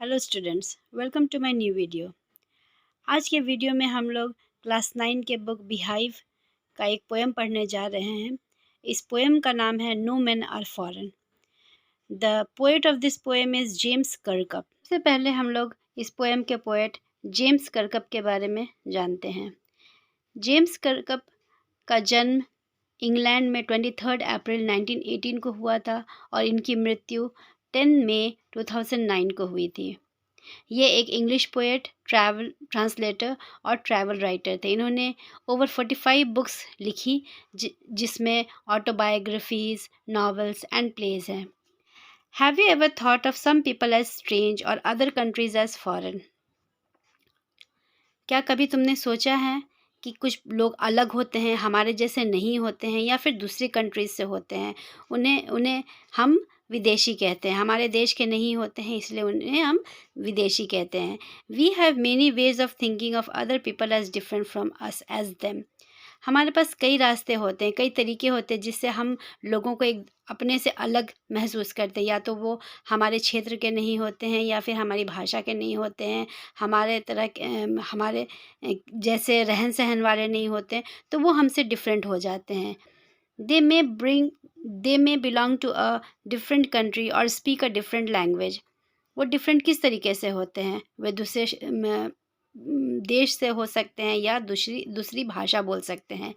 Hello students, welcome to my new video. आज के video में हम लोग क्लास 9 के बुक बिहाइव का एक पोएम पढ़ने जा रहे हैं। इस पोएम का नाम है no man are foreign. The poet of this poem is James Kirkup. सबसे पहले हम लोग इस पोएम के पोएट जेम्स कर्कप के बारे में जानते हैं। जेम्स कर्कप का जन्म इंग्लैंड में 23 अप्रैल 1918 को हुआ था और इनकी मृत्यु 10 मई 2009 को हुई थी। ये एक इंग्लिश पोएट, ट्रैवल ट्रांसलेटर और ट्रैवल राइटर थे। इन्होंने ओवर 45 बुक्स लिखी जिसमें ऑटोबायोग्राफीज, नॉवेल्स एंड प्लेज हैं। Have you ever thought of some people as strange और अदर कंट्रीज एज फॉरेन? क्या कभी तुमने सोचा है कि कुछ लोग अलग होते हैं, हमारे जैसे नहीं होते हैं या फिर दूसरी कंट्रीज से होते हैं? उन्हें उन्हें हम विदेशी कहते हैं। हमारे देश के नहीं होते हैं इसलिए उन्हें हम विदेशी कहते हैं। We have many ways of thinking of other people as different from us as them. हमारे पास कई रास्ते होते हैं, कई तरीके होते हैं जिससे हम लोगों को एक अपने से अलग महसूस करते हैं। या तो वो हमारे क्षेत्र के नहीं होते हैं या फिर हमारी भाषा के नहीं होते हैं, हमारे तरह के हमारे जैसे रहन सहन वाले नहीं होते हैं, तो वो हमसे डिफरेंट हो जाते हैं। They may bring they may belong to a different country और स्पीक अ डिफरेंट लैंग्वेज। वो डिफरेंट किस तरीके से होते हैं? वे दूसरे देश से हो सकते हैं या दूसरी दूसरी भाषा बोल सकते हैं।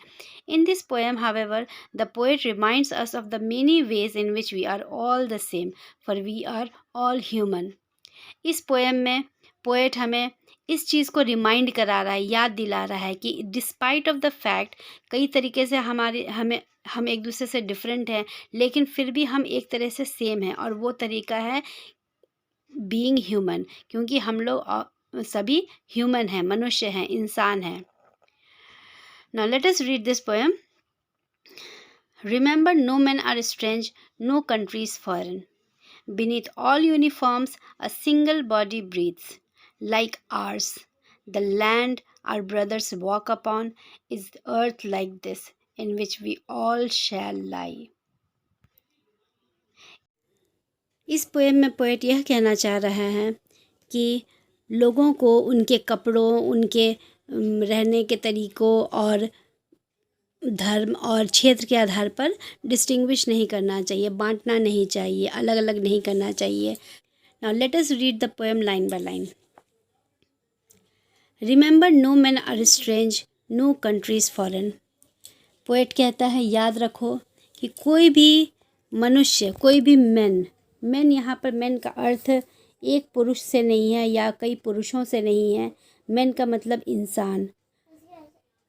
In this poem however the poet reminds us of the many ways in which we are all the same, for we are all human. इस पोएम में पोएट हमें इस चीज़ को रिमाइंड करा रहा है, याद दिला रहा है कि डिस्पाइट ऑफ द फैक्ट कई तरीके से हम एक दूसरे से डिफरेंट हैं, लेकिन फिर भी हम एक तरह से सेम हैं। और वो तरीका है बीइंग ह्यूमन, क्योंकि हम लोग सभी ह्यूमन हैं, मनुष्य हैं, इंसान हैं। Now let us read this poem. Remember no men are strange, no countries foreign. Beneath all uniforms, a single body breathes, like ours. The land our brothers walk upon is the earth like this, in which we all shall lie. इस poem में poet यह कहना चाह रहा है कि लोगों को उनके कपड़ों, उनके रहने के तरीक़ों और धर्म और क्षेत्र के आधार पर डिस्टिंग्विश नहीं करना चाहिए, बांटना नहीं चाहिए, अलग अलग नहीं करना चाहिए। Now let us read the poem line by line. Remember no men are strange, no countries foreign. Poet कहता है याद रखो कि कोई भी मनुष्य, कोई भी मैन यहाँ पर मैन का अर्थ एक पुरुष से नहीं है या कई पुरुषों से नहीं है। मैन का मतलब इंसान।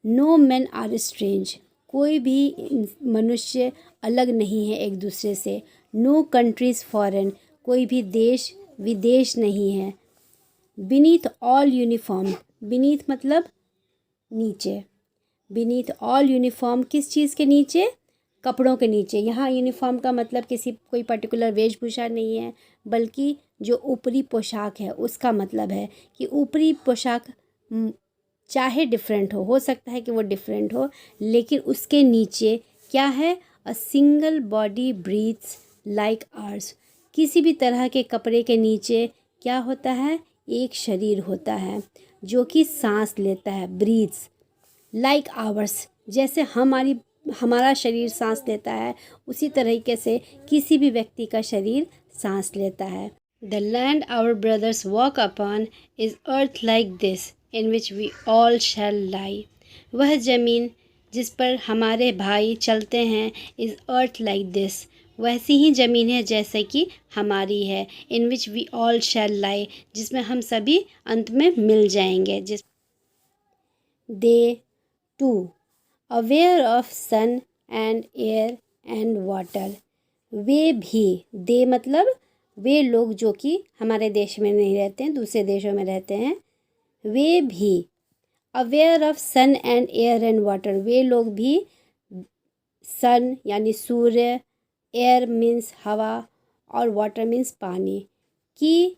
नो men आर स्ट्रेंज, कोई भी मनुष्य अलग नहीं है एक दूसरे से। नो कंट्रीज फॉरेन, कोई भी देश विदेश नहीं है। बीनीथ ऑल यूनिफॉर्म, बीनीथ मतलब नीचे। बीनीथ ऑल यूनिफॉर्म, किस चीज़ के नीचे? कपड़ों के नीचे। यहाँ यूनिफॉर्म का मतलब किसी कोई पर्टिकुलर वेशभूषा नहीं है, बल्कि जो ऊपरी पोशाक है उसका मतलब है कि ऊपरी पोशाक चाहे डिफरेंट हो सकता है कि वो डिफरेंट हो, लेकिन उसके नीचे क्या है? A single body breathes like ours. किसी भी तरह के कपड़े के नीचे क्या होता है? एक शरीर होता है जो कि सांस लेता है, ब्रीथ्स लाइक आवर्स। जैसे हमारा शरीर सांस लेता है, उसी तरीके से किसी भी व्यक्ति का शरीर सांस लेता है। The land our brothers walk upon is earth like this, in which we all shall lie. वह ज़मीन जिस पर हमारे भाई चलते हैं इज़ अर्थ लाइक दिस, वैसी ही ज़मीन है जैसे कि हमारी है। इन विच वी ऑल शैल लाई, जिसमें हम सभी अंत में मिल जाएंगे। जिस they too aware of sun and air and water, वे भी, दे मतलब वे लोग जो कि हमारे देश में नहीं रहते हैं, दूसरे देशों में रहते हैं, वे भी aware of sun and air and water, वे लोग भी सन यानी सूर्य, एयर मीन्स हवा और वाटर मीन्स पानी की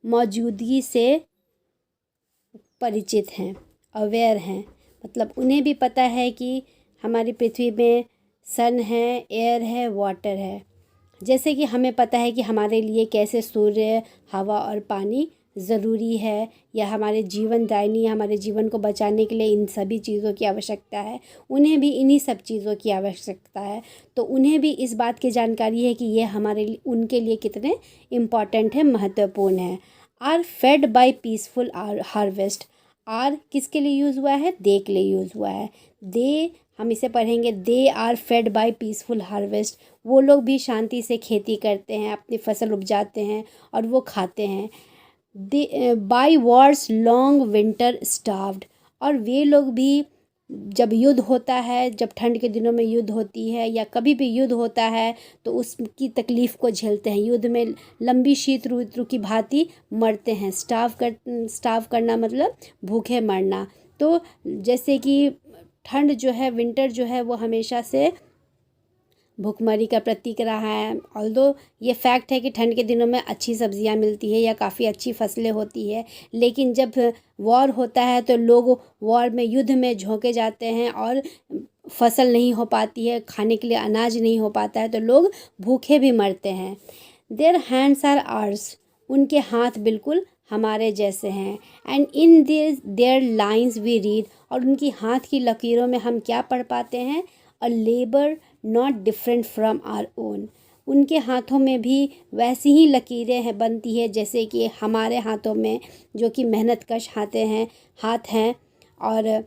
मौजूदगी से परिचित हैं, अवेयर हैं। मतलब उन्हें भी पता है कि हमारी पृथ्वी में सन है, एयर है, वाटर है। जैसे कि हमें पता है कि हमारे लिए कैसे सूर्य, हवा और पानी ज़रूरी है, या हमारे जीवनदायिनी, हमारे जीवन को बचाने के लिए इन सभी चीज़ों की आवश्यकता है, उन्हें भी इन्हीं सब चीज़ों की आवश्यकता है। तो उन्हें भी इस बात की जानकारी है कि ये हमारे लिए, उनके लिए कितने इम्पॉर्टेंट है, महत्वपूर्ण है। Are fed by peaceful harvest. Are किसके लिए यूज़ हुआ है? दे के लिए यूज़ हुआ है। दे, हम इसे पढ़ेंगे, they are fed by peaceful harvest. वो लोग भी शांति से खेती करते हैं, अपनी फसल उपजाते हैं और वो खाते हैं। They by wars long winter starved. और वे लोग भी, जब युद्ध होता है, जब ठंड के दिनों में युद्ध होती है या कभी भी युद्ध होता है, तो उसकी तकलीफ़ को झेलते हैं। युद्ध में लंबी शीत ऋतु की भांति मरते हैं। स्टार्व करना मतलब भूखे मरना। तो जैसे कि ठंड जो है, विंटर जो है, वो हमेशा से भुखमरी का प्रतीक रहा है। ऑल्दो ये फैक्ट है कि ठंड के दिनों में अच्छी सब्जियां मिलती है या काफ़ी अच्छी फसलें होती है, लेकिन जब वॉर होता है तो लोग वॉर में, युद्ध में झोंके जाते हैं और फसल नहीं हो पाती है, खाने के लिए अनाज नहीं हो पाता है, तो लोग भूखे भी मरते हैं। Their hands are ours. उनके हाथ बिल्कुल हमारे जैसे हैं। And in their lines we read. और उनकी हाथ की लकीरों में हम क्या पढ़ पाते हैं? अ labour not different from our own. उनके हाथों में भी वैसी ही लकीरें हैं, बनती है जैसे कि हमारे हाथों में, जो कि मेहनत कश हाथ हैं। और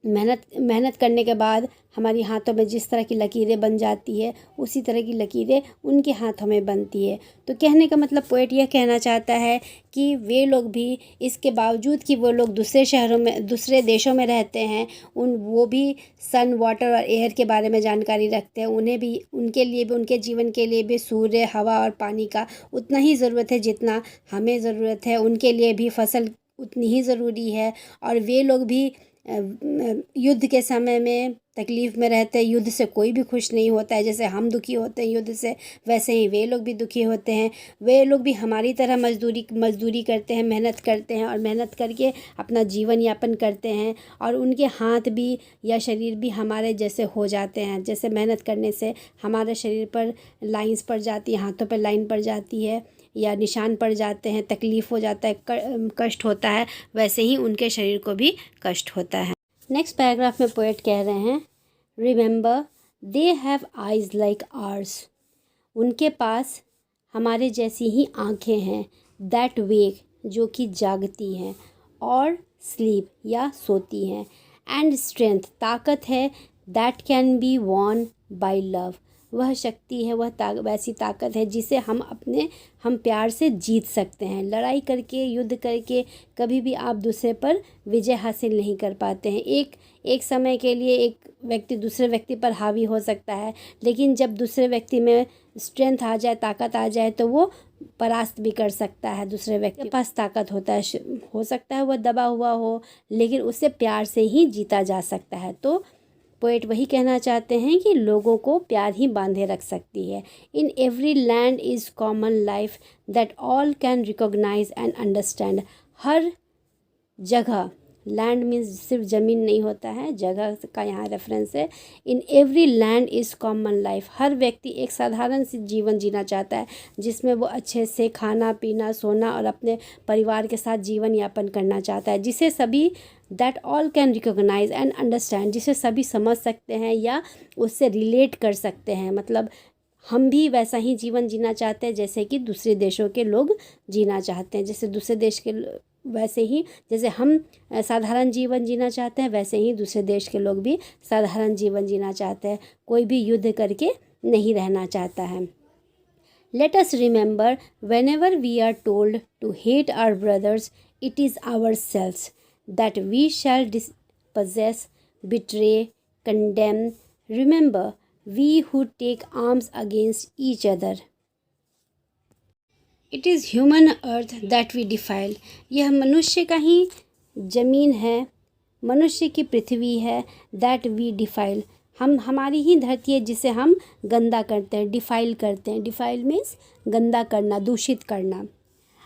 मेहनत करने के बाद हमारी हाथों में जिस तरह की लकीरें बन जाती है, उसी तरह की लकीरें उनके हाथों में बनती है। तो कहने का मतलब पोएट यह कहना चाहता है कि वे लोग भी, इसके बावजूद कि वो लोग दूसरे शहरों में, दूसरे देशों में रहते हैं, वो भी सन, वाटर और एयर के बारे में जानकारी रखते हैं। उन्हें भी, उनके लिए भी, उनके जीवन के लिए भी सूर्य, हवा और पानी का उतना ही ज़रूरत है जितना हमें ज़रूरत है। उनके लिए भी फसल उतनी ही ज़रूरी है। और वे लोग भी युद्ध के समय में तकलीफ़ में रहते हैं। युद्ध से कोई भी खुश नहीं होता है। जैसे हम दुखी होते हैं युद्ध से, वैसे ही वे लोग भी दुखी होते हैं। वे लोग भी हमारी तरह मजदूरी करते हैं, मेहनत करते हैं और मेहनत करके अपना जीवन यापन करते हैं। और उनके हाथ भी या शरीर भी हमारे जैसे हो जाते हैं। जैसे मेहनत करने से हमारे शरीर पर लाइंस पड़ जाती है, हाथों पर लाइन पड़ जाती है या निशान पड़ जाते हैं, तकलीफ़ हो जाता है, कष्ट होता है, वैसे ही उनके शरीर को भी कष्ट होता है। नेक्स्ट पैराग्राफ में पोएट कह रहे हैं, remember they have eyes like ours. उनके पास हमारे जैसी ही आँखें हैं। दैट वेक, जो कि जागती हैं, और स्लीप, या सोती हैं। एंड स्ट्रेंथ, ताकत है। That can be won by love, वह शक्ति है, वैसी ताकत है जिसे हम प्यार से जीत सकते हैं। लड़ाई करके, युद्ध करके कभी भी आप दूसरे पर विजय हासिल नहीं कर पाते हैं। एक समय के लिए एक व्यक्ति दूसरे व्यक्ति पर हावी हो सकता है, लेकिन जब दूसरे व्यक्ति में स्ट्रेंथ आ जाए, ताकत आ जाए, तो वो परास्त भी कर सकता है। दूसरे व्यक्ति के पास ताकत होता है, हो सकता है वह दबा हुआ हो, लेकिन उसे प्यार से ही जीता जा सकता है। तो पोएट वही कहना चाहते हैं कि लोगों को प्यार ही बांधे रख सकती है। In every land is common life that all can recognise and understand. हर जगह, लैंड मीन्स सिर्फ ज़मीन नहीं होता है, जगह का यहाँ रेफरेंस है। In every land is common life. हर व्यक्ति एक साधारण सी जीवन जीना चाहता है, जिसमें वो अच्छे से खाना पीना, सोना और अपने परिवार के साथ जीवन यापन करना चाहता है, जिसे सभी, that all can recognise and understand, जिसे सभी समझ सकते हैं या उससे रिलेट कर सकते हैं। मतलब हम भी वैसा ही जीवन जीना चाहते हैं जैसे कि दूसरे देशों के लोग जीना चाहते हैं। जैसे दूसरे देश के, वैसे ही जैसे हम साधारण जीवन जीना चाहते हैं, वैसे ही दूसरे देश के लोग भी साधारण जीवन जीना चाहते हैं। कोई भी युद्ध करके नहीं रहना चाहता है। Let us remember whenever we are told to hate our brothers, it is ourselves that we shall dispossess, betray, condemn. Remember, we who take arms against each other. It is human earth that we defile. यह मनुष्य का ही ज़मीन है, मनुष्य की पृथ्वी है। that we defile, हमारी ही धरती है जिसे हम गंदा करते हैं, डिफाइल करते हैं। डिफाइल मीन्स गंदा करना, दूषित करना।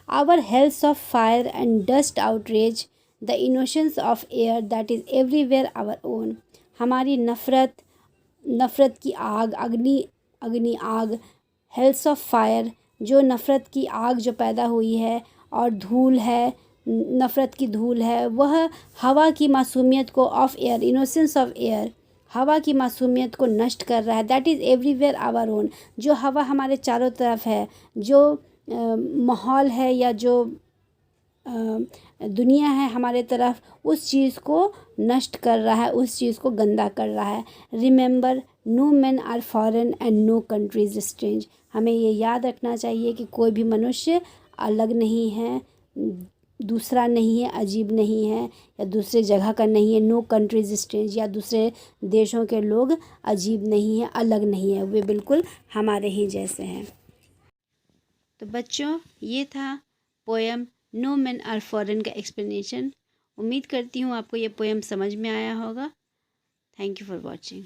Our hells of fire and dust outrage the innocence of air that is everywhere our own. हमारी नफ़रत की आग, अग्नि आग हेल्स ऑफ फायर, जो नफ़रत की आग जो पैदा हुई है और धूल है, नफ़रत की धूल है, वह हवा की मासूमियत को, of air, innocence of air, हवा की मासूमियत को नष्ट कर रहा है। That is everywhere our own. जो हवा हमारे चारों तरफ है, जो माहौल है या जो दुनिया है हमारे तरफ, उस चीज़ को नष्ट कर रहा है, उस चीज़ को गंदा कर रहा है। Remember, no man are foreign and no countries strange. हमें ये याद रखना चाहिए कि कोई भी मनुष्य अलग नहीं है, दूसरा नहीं है, अजीब नहीं है, या दूसरे जगह का नहीं है। नो कंट्रीज स्ट्रेंज, या दूसरे देशों के लोग अजीब नहीं है, अलग नहीं है, वे बिल्कुल हमारे ही जैसे हैं। तो बच्चों, ये था poem no man are foreign का एक्सप्लेनेशन। उम्मीद करती हूँ आपको ये पोएम समझ में आया होगा। Thank you for watching.